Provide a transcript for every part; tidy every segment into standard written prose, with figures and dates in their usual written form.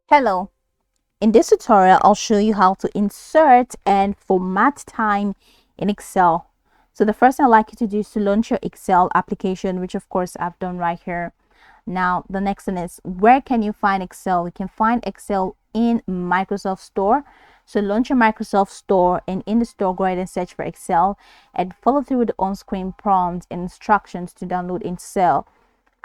Hello, in this tutorial I'll show you how to insert and format time in Excel. So the first thing I'd like you to do is to launch your Excel application, which of course I've done right here. Now the next thing is, where can you find Excel? You can find Excel in Microsoft Store. So launch your Microsoft Store, and in the store go ahead and search for Excel and follow through with the on-screen prompts and instructions to download Excel.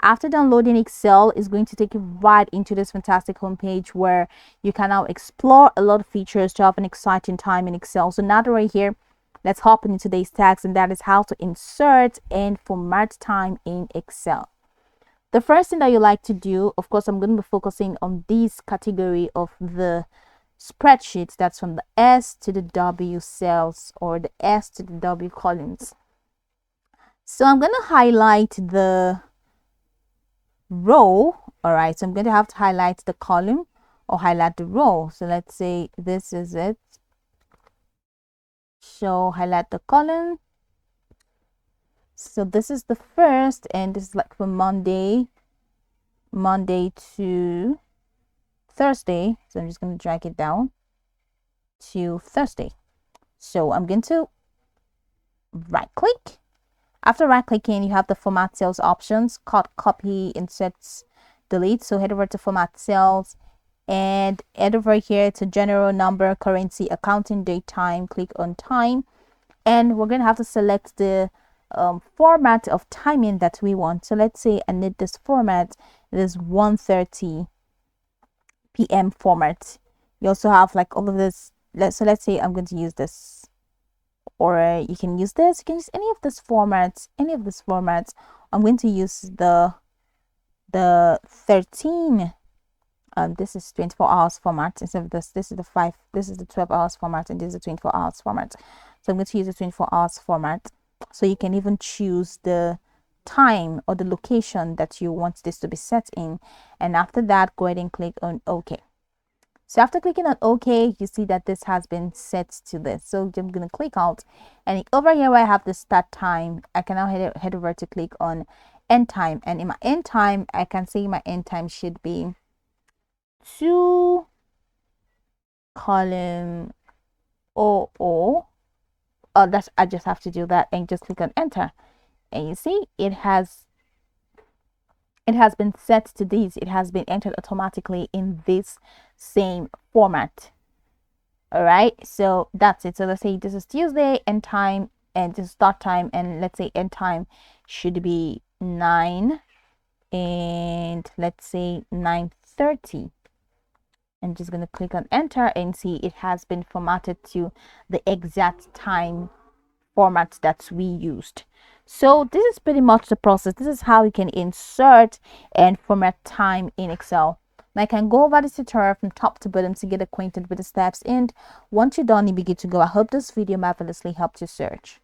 After downloading Excel, it's going to take you right into this fantastic homepage where you can now explore a lot of features to have an exciting time in Excel. So now that we're here, let's hop into today's task, and that is how to insert and format time in Excel. The first thing that you like to do, of course, I'm going to be focusing on this category of the spreadsheet. That's from the S to the W cells, or the S to the W columns. So I'm going to highlight the row. All right, so I'm going to have to highlight the column or highlight the row. So let's say this is it. So highlight the column. So this is the first, and this is like from Monday to Thursday. So I'm just going to drag it down to Thursday. So I'm going to right click. After right clicking, you have the format cells options: cut, copy, insert, delete. So head over to format cells and head over here to general, number, currency, accounting, date, time. Click on time, and we're going to have to select the format of timing that we want. So let's say I need this format. It is 1:30 p.m. format. You also have like all of this. So let's say I'm going to use this, or you can use this. You can use any of this formats. I'm going to use the 13. This is 24 hours format instead of this. This is the 12 hours format, and this is the 24 hours format. So I'm going to use the 24 hours format. So you can even choose the time or the location that you want this to be set in, and after that go ahead and click on OK. So after clicking on OK, you see that this has been set to this. So I'm going to click out, and over here where I have the start time, I can now head over to click on end time, and in my end time I can say my end time should be 2 column 00. Oh, that's, I just have to do that and just click on enter, and you see it has been set to this. It has been entered automatically in this same format. All right, so that's it. So let's say this is Tuesday, end time, and this is start time, and let's say end time should be 9, and let's say 9:30. I'm just going to click on enter, and see it has been formatted to the exact time format that we used. So this is pretty much the process. This is how you can insert and format time in Excel. Now I can go over this tutorial from top to bottom to get acquainted with the steps, and once you're done, you'll be good to go. I hope this video marvelously helped you search.